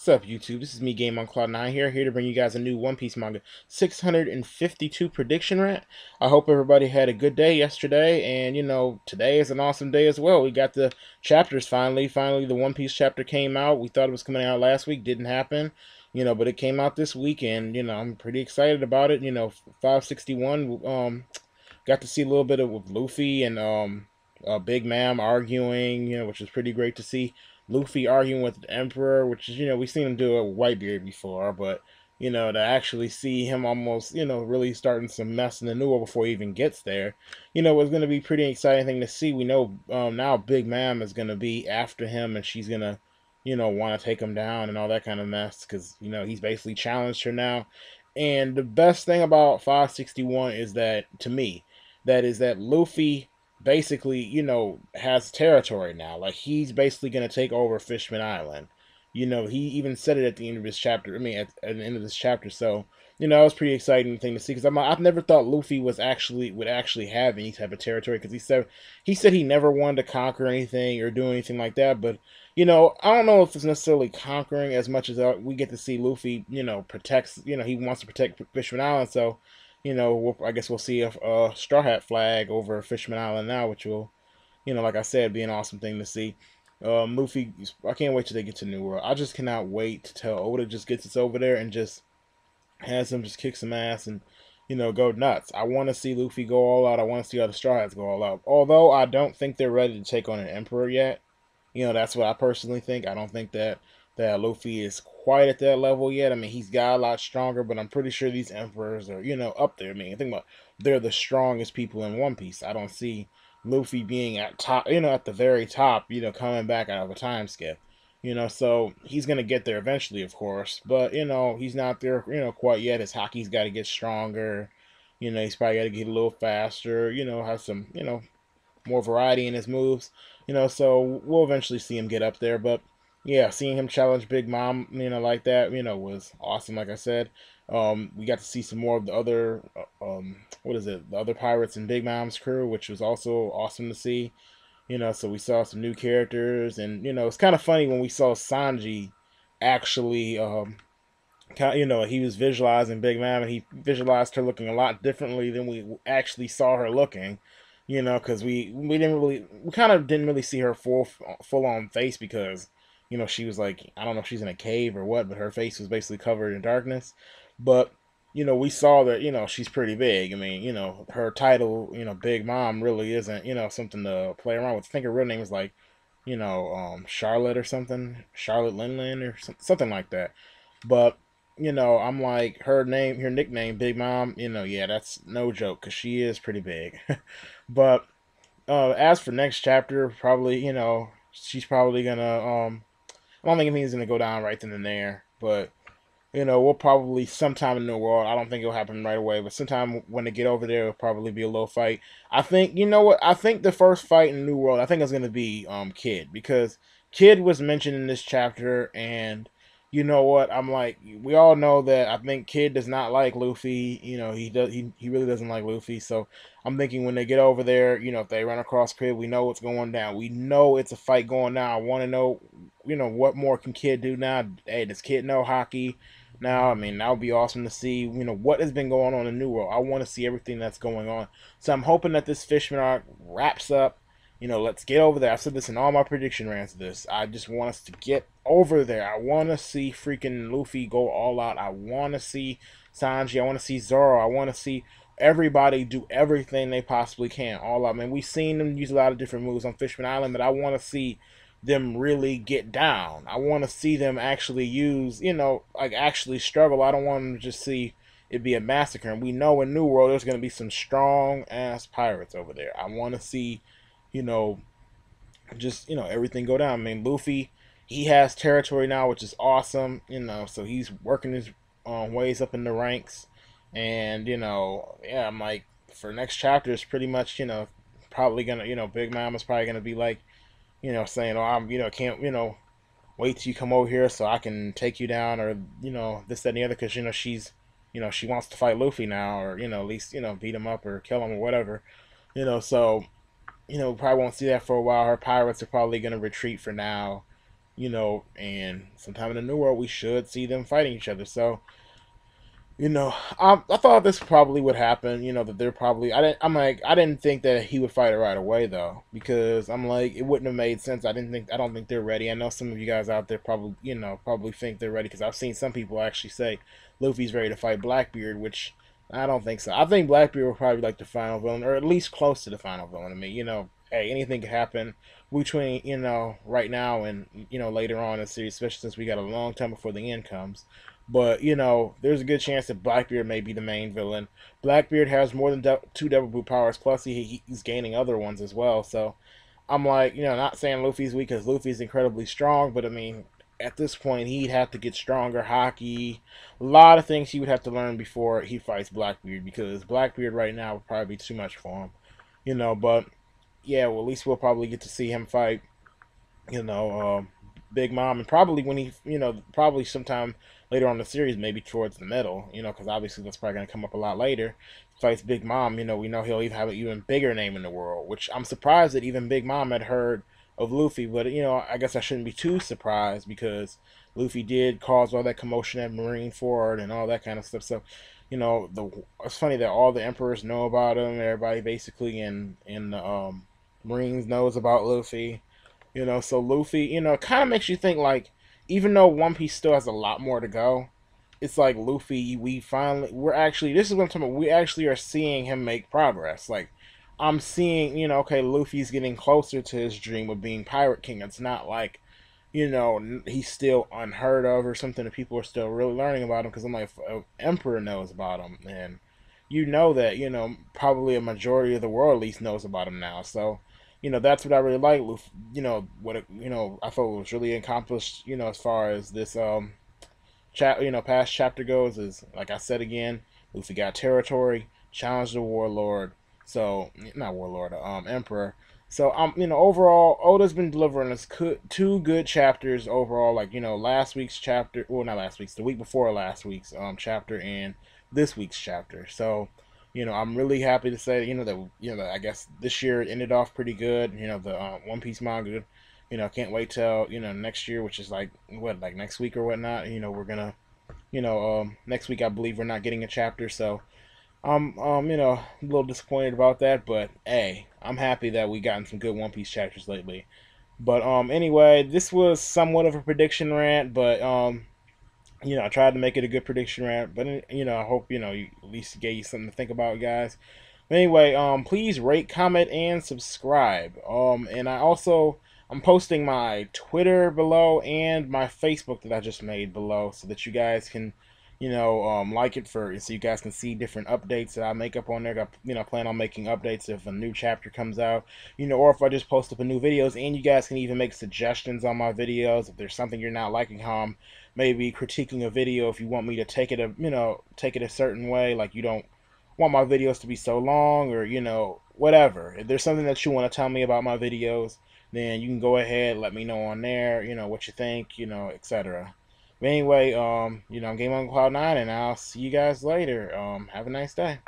What's up, YouTube? This is me, Game on Cloud 9 here to bring you guys a new One Piece manga 652 prediction rant. I hope everybody had a good day yesterday, and today is an awesome day as well. We got the chapters finally. Finally, the One Piece chapter came out. We thought it was coming out last week, didn't happen, but it came out this week, and I'm pretty excited about it. 561. Got to see a little bit of with Luffy and Big Mom arguing, which was pretty great to see. Luffy arguing with the Emperor, which is, we've seen him do it with Whitebeard before, but to actually see him almost, really starting some mess in the New World before he even gets there, was going to be pretty exciting thing to see. We know now Big Mom is going to be after him, and she's going to, want to take him down and all that kind of mess, because, he's basically challenged her now. And the best thing about 561 is that, to me, that is that Luffy basically, has territory now. Like, he's basically going to take over Fishman Island. He even said it at the end of this chapter. I mean, at the end of this chapter. So, that was a pretty exciting thing to see, because I've never thought Luffy would actually have any type of territory, because he said he never wanted to conquer anything or do anything like that. But I don't know if it's necessarily conquering as much as we get to see Luffy, protects. He wants to protect Fishman Island. So, I guess we'll see a Straw Hat flag over Fishman Island now, which will, like I said, be an awesome thing to see. Luffy, I can't wait till they get to New World. I just cannot wait till Oda just gets us over there and just has him just kick some ass and, go nuts. I want to see Luffy go all out. I want to see other Straw Hats go all out. Although I don't think they're ready to take on an Emperor yet. That's what I personally think. I don't think that Luffy is quite at that level yet. I mean, he's got a lot stronger, but I'm pretty sure these emperors are, up there. I mean, think about they're the strongest people in One Piece. I don't see Luffy being at top, at the very top, coming back out of a time skip. So he's gonna get there eventually, of course, but he's not there, quite yet. His hockey's got to get stronger. He's probably got to get a little faster. Have some, more variety in his moves. So we'll eventually see him get up there. But yeah, seeing him challenge Big Mom, like that, was awesome. Like I said, we got to see some more of the other, what is it, the other pirates in Big Mom's crew, which was also awesome to see. So we saw some new characters, and it's kind of funny when we saw Sanji actually, he was visualizing Big Mom, and he visualized her looking a lot differently than we actually saw her looking. Because we kind of didn't really see her full on face, because she was like, I don't know if she's in a cave or what, but her face was basically covered in darkness. But we saw that she's pretty big. I mean, her title, Big Mom, really isn't something to play around with. I think her real name is like Charlotte or something, Charlotte Linlin or something like that. But I'm like, her nickname, Big Mom, yeah, that's no joke, because she is pretty big. But as for next chapter, probably, she's probably gonna, I don't think anything's gonna go down right then and there, but we'll probably sometime in the world. I don't think it'll happen right away, but sometime when they get over there, it'll probably be a little fight. I think, what? I think the first fight in New World, I think it's gonna be Kid, because Kid was mentioned in this chapter, and you know what? I'm like, we all know that I think Kid does not like Luffy. He really doesn't like Luffy. So I'm thinking when they get over there, if they run across Kid, we know what's going down. We know it's a fight going down. I want to know, what more can Kid do now? Hey, does Kid know hockey? Now, I mean, that would be awesome to see, what has been going on in New World. I want to see everything that's going on. So I'm hoping that this Fishman arc wraps up. Let's get over there. I've said this in all my prediction rants. I just want us to get over there. I want to see freaking Luffy go all out. I want to see Sanji. I want to see Zoro. I want to see everybody do everything they possibly can. All out. I mean, we've seen them use a lot of different moves on Fishman Island, but I want to see them really get down. I want to see them actually use, like actually struggle. I don't want them to just see it be a massacre. And we know in New World there's going to be some strong ass pirates over there. I want to see, you know, just everything go down. I mean, Luffy, he has territory now, which is awesome. So he's working his ways up in the ranks, and yeah, I'm like, for next chapter, it's pretty much probably gonna Big Mom is probably gonna be like saying, oh, I'm can't wait till you come over here so I can take you down, or this that and the other, because she's she wants to fight Luffy now, or at least beat him up or kill him or whatever. So probably won't see that for a while. Her pirates are probably going to retreat for now. and sometime in the new world we should see them fighting each other. So I thought this probably would happen. That they're probably. I didn't think that he would fight it right away though, because I'm like, it wouldn't have made sense. I don't think they're ready. I know some of you guys out there probably, probably think they're ready, because I've seen some people actually say Luffy's ready to fight Blackbeard, which I don't think so. I think Blackbeard will probably be like the final villain, or at least close to the final villain. I mean, hey, anything could happen between right now and later on in the series, especially since we got a long time before the end comes. But there's a good chance that Blackbeard may be the main villain. Blackbeard has more than two double boot powers, plus he's gaining other ones as well. So I'm like, not saying Luffy's weak, because Luffy's incredibly strong, but I mean, at this point, he'd have to get stronger. Hockey, a lot of things he would have to learn before he fights Blackbeard, because Blackbeard right now would probably be too much for him. But yeah, well, at least we'll probably get to see him fight you know, Big Mom, and probably when he, probably sometime later on in the series, maybe towards the middle, because obviously that's probably going to come up a lot later. Fights Big Mom, we know he'll even have an even bigger name in the world, which I'm surprised that even Big Mom had heard of Luffy, but I guess I shouldn't be too surprised, because Luffy did cause all that commotion at Marineford and all that kind of stuff. So, it's funny that all the emperors know about him. Everybody basically in the Marines knows about Luffy. So Luffy, it kind of makes you think, like, even though One Piece still has a lot more to go, it's like Luffy, we're actually, this is what I'm talking about, we actually are seeing him make progress. Like, I'm seeing, okay, Luffy's getting closer to his dream of being Pirate King. It's not like, he's still unheard of or something that people are still really learning about him, because I'm like, Emperor knows about him, and that, probably a majority of the world at least knows about him now. So, that's what I really like. I thought was really accomplished, as far as this past chapter goes, is, like I said again, Luffy got territory, challenged the warlord. So, not warlord, emperor. So, overall, Oda's been delivering us two good chapters overall. Like, last week's chapter, well, not last week's, the week before last week's chapter, and this week's chapter. So, I'm really happy to say, that, I guess this year it ended off pretty good. The One Piece manga, can't wait till, next year, which is like, like next week or whatnot. We're gonna, next week I believe we're not getting a chapter. So I'm, a little disappointed about that, but hey, I'm happy that we gotten some good One Piece chapters lately. But anyway, this was somewhat of a prediction rant, but I tried to make it a good prediction rant. But I hope you at least gave you something to think about, guys. But anyway, please rate, comment, and subscribe. And I'm posting my Twitter below and my Facebook that I just made below, so that you guys can, like it, so you guys can see different updates that I make up on there. I plan on making updates if a new chapter comes out, or if I just post up a new videos. And you guys can even make suggestions on my videos if there's something you're not liking, how I'm maybe critiquing a video. If you want me to take it a certain way, like you don't want my videos to be so long, or whatever. If there's something that you want to tell me about my videos, then you can go ahead, let me know on there, what you think, etc. But anyway, I'm Game on Cloud 9, and I'll see you guys later. Have a nice day.